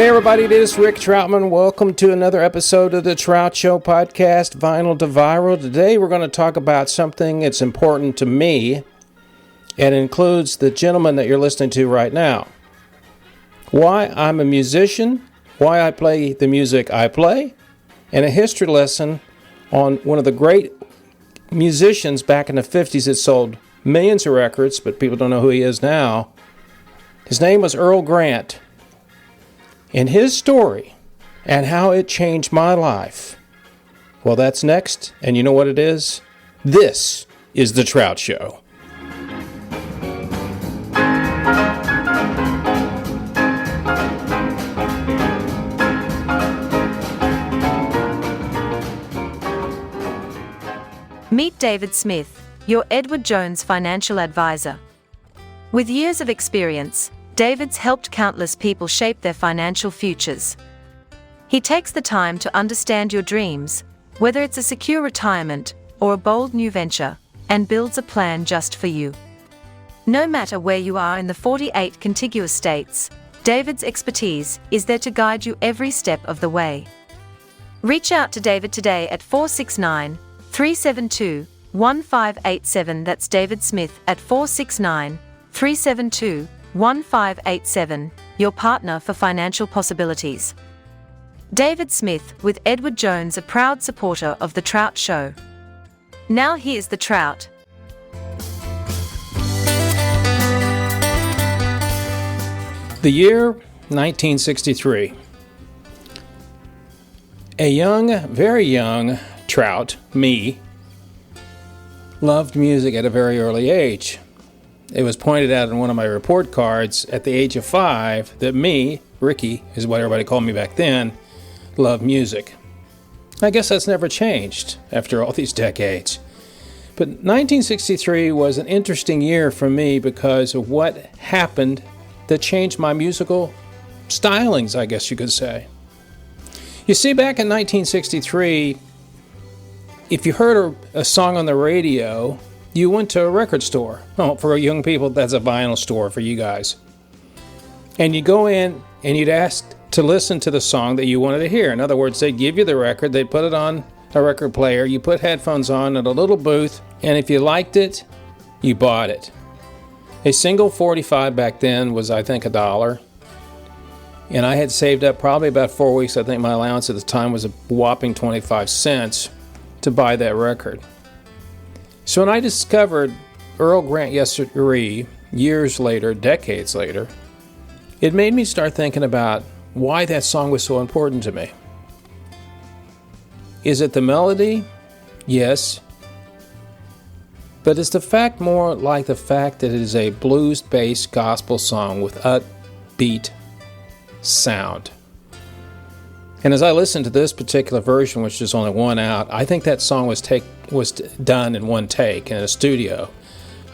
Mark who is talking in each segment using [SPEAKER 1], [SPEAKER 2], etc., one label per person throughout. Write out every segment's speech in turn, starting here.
[SPEAKER 1] Hey everybody, this is Rick Troutman. Welcome to another episode of the Trout Show podcast, Vinyl to Viral. Today we're going to talk about something that's important to me, and includes the gentleman that you're listening to right now. Why I'm a musician, why I play the music I play, and a history lesson on one of the great musicians back in the 50s that sold millions of records, but people don't know who he is now. His name was Earl Grant. And his story and how it changed my life. Well, that's next, and you know what it is? This is The Trout Show.
[SPEAKER 2] Meet David Smith, your Edward Jones financial advisor. With years of experience, David's helped countless people shape their financial futures. He takes the time to understand your dreams, whether it's a secure retirement or a bold new venture, and builds a plan just for you. No matter where you are in the 48 contiguous states, David's expertise is there to guide you every step of the way. Reach out to David today at 469-372-1587. That's David Smith at 469-372-1587, your partner for financial possibilities. David Smith with Edward Jones, a proud supporter of The Trout Show. Now here's The Trout.
[SPEAKER 1] The year 1963. A young, very young Trout, me, loved music at a very early age. It was pointed out in one of my report cards at the age of 5 that me, Ricky, is what everybody called me back then, loved music. I guess that's never changed after all these decades. But 1963 was an interesting year for me because of what happened that changed my musical stylings, I guess you could say. You see, back in 1963, if you heard a song on the radio, you went to a record store. Oh, for young people, that's a vinyl store for you guys. And you go in and you'd ask to listen to the song that you wanted to hear. In other words, they'd give you the record, they'd put it on a record player, you put headphones on at a little booth, and if you liked it, you bought it. A single 45 back then was, I think, $1. And I had saved up probably about 4 weeks. I think my allowance at the time was a whopping 25 cents to buy that record. So when I discovered Earl Grant Yessiree years later, decades later, it made me start thinking about why that song was so important to me. Is it the melody? Yes. But is the fact more like the fact that it is a blues-based gospel song with upbeat sound? And as I listened to this particular version, which is only one out, I think that song was done in one take in a studio.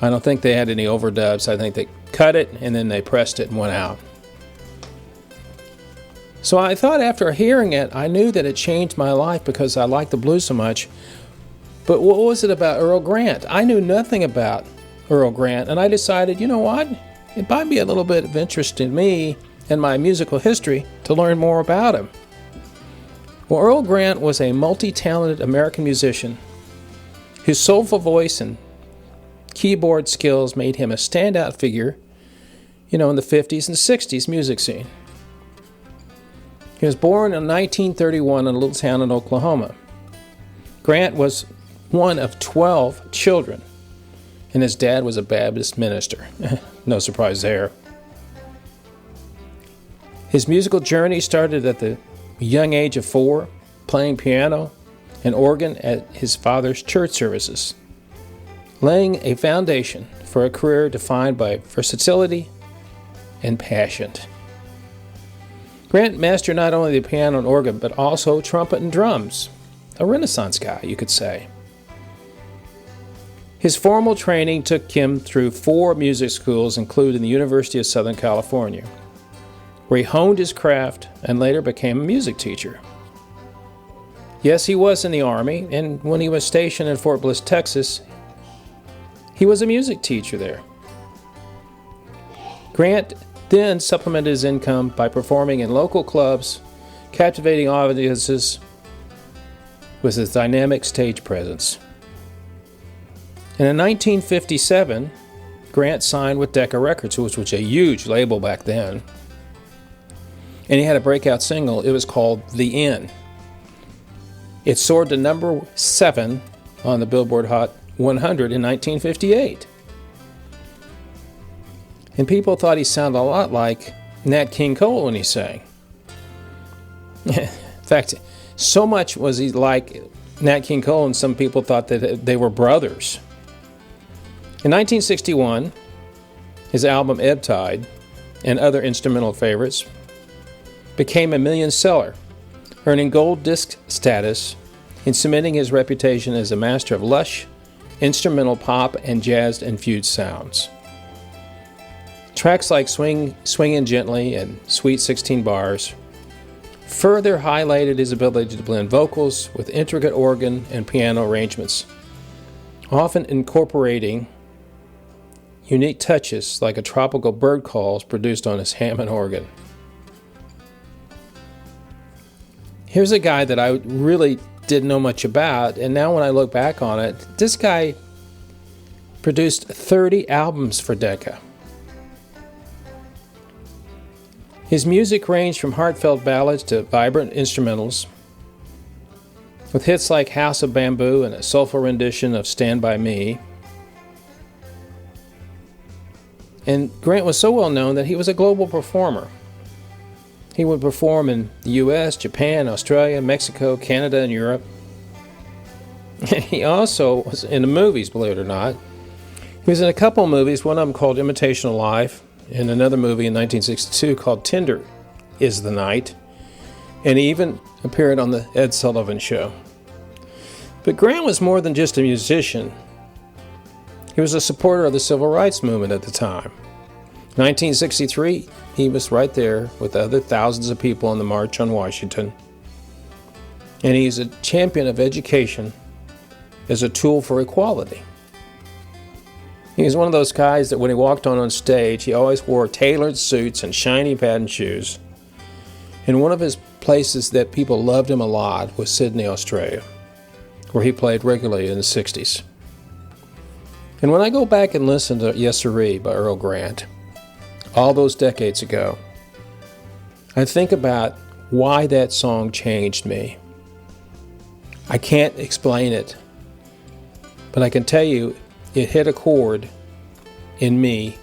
[SPEAKER 1] I don't think they had any overdubs. I think they cut it and then they pressed it and went out. So I thought after hearing it, I knew that it changed my life because I liked the blues so much. But what was it about Earl Grant? I knew nothing about Earl Grant, and I decided, you know what? It might be a little bit of interest in me and my musical history to learn more about him. Well, Earl Grant was a multi-talented American musician whose soulful voice and keyboard skills made him a standout figure, in the 50s and 60s music scene. He was born in 1931 in a little town in Oklahoma. Grant was one of 12 children, and his dad was a Baptist minister. No surprise there. His musical journey started at the young age of 4, playing piano and organ at his father's church services, laying a foundation for a career defined by versatility and passion. Grant mastered not only the piano and organ, but also trumpet and drums. A Renaissance guy, you could say. His formal training took him through 4 music schools, including the University of Southern California, where he honed his craft and later became a music teacher. Yes, he was in the Army, and when he was stationed in Fort Bliss, Texas, he was a music teacher there. Grant then supplemented his income by performing in local clubs, captivating audiences with his dynamic stage presence. And in 1957, Grant signed with Decca Records, which was a huge label back then. And he had a breakout single. It was called The Inn. It soared to number 7 on the Billboard Hot 100 in 1958. And people thought he sounded a lot like Nat King Cole when he sang. In fact, so much was he like Nat King Cole, and some people thought that they were brothers. In 1961, his album Ebb Tide and other instrumental favorites became a million seller, earning gold disc status and cementing his reputation as a master of lush, instrumental pop and jazz-infused sounds. Tracks like Swingin' Gently and Sweet 16 Bars further highlighted his ability to blend vocals with intricate organ and piano arrangements, often incorporating unique touches like a tropical bird calls produced on his Hammond organ. Here's a guy that I really didn't know much about, and now when I look back on it, this guy produced 30 albums for Decca. His music ranged from heartfelt ballads to vibrant instrumentals, with hits like House of Bamboo and a soulful rendition of Stand By Me. And Grant was so well known that he was a global performer. He would perform in the US, Japan, Australia, Mexico, Canada, and Europe. He also was in the movies, believe it or not. He was in a couple of movies, one of them called Imitation of Life, and another movie in 1962 called Tender Is the Night. And he even appeared on the Ed Sullivan Show. But Grant was more than just a musician. He was a supporter of the civil rights movement at the time. 1963, he was right there with the other thousands of people on the March on Washington. And he's a champion of education as a tool for equality. He was one of those guys that when he walked on stage, he always wore tailored suits and shiny patent shoes. And one of his places that people loved him a lot was Sydney, Australia, where he played regularly in the 60s. And when I go back and listen to Yessiree by Earl Grant, all those decades ago, I think about why that song changed me. I can't explain it, but I can tell you it hit a chord in me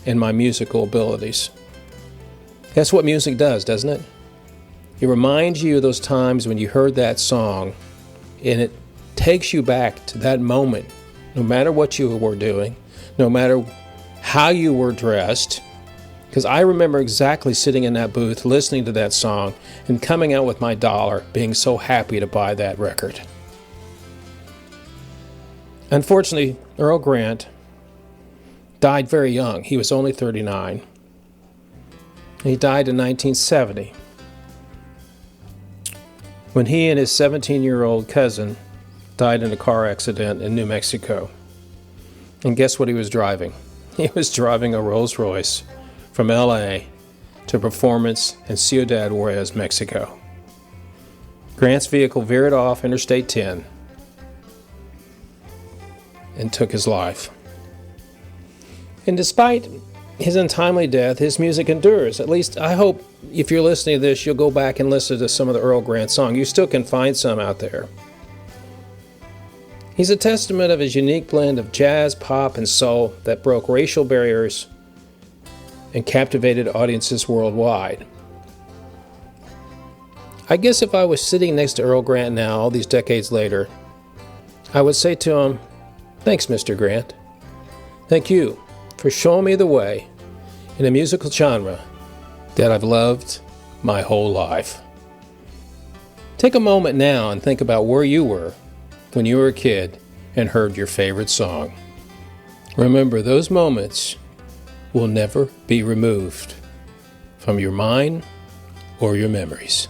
[SPEAKER 1] and my musical abilities. That's what music does, doesn't it? It reminds you of those times when you heard that song, and it takes you back to that moment, no matter what you were doing, no matter how you were dressed. Because I remember exactly sitting in that booth, listening to that song, and coming out with my dollar, being so happy to buy that record. Unfortunately, Earl Grant died very young. He was only 39. He died in 1970, when he and his 17-year-old cousin died in a car accident in New Mexico. And guess what he was driving? He was driving a Rolls-Royce from LA to performance in Ciudad Juarez, Mexico. Grant's vehicle veered off Interstate 10 and took his life. And despite his untimely death, his music endures. At least I hope if you're listening to this, you'll go back and listen to some of the Earl Grant songs. You still can find some out there. He's a testament of his unique blend of jazz, pop, and soul that broke racial barriers and captivated audiences worldwide. I guess if I was sitting next to Earl Grant now, all these decades later, I would say to him, "Thanks, Mr. Grant. Thank you for showing me the way in a musical genre that I've loved my whole life." Take a moment now and think about where you were when you were a kid and heard your favorite song. Remember, those moments will never be removed from your mind or your memories.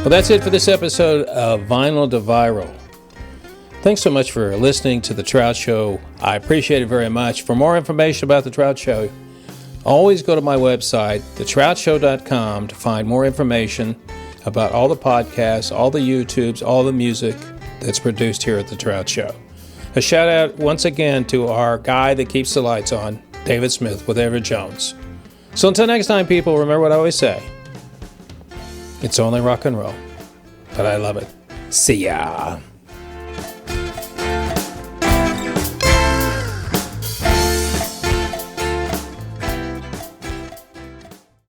[SPEAKER 1] Well, that's it for this episode of Vinyl to Viral. Thanks so much for listening to The Trout Show. I appreciate it very much. For more information about The Trout Show, always go to my website, thetroutshow.com, to find more information about all the podcasts, all the YouTubes, all the music that's produced here at The Trout Show. A shout out once again to our guy that keeps the lights on, David Smith with Everett Jones. So until next time, people, remember what I always say. It's only rock and roll, but I love it. See ya.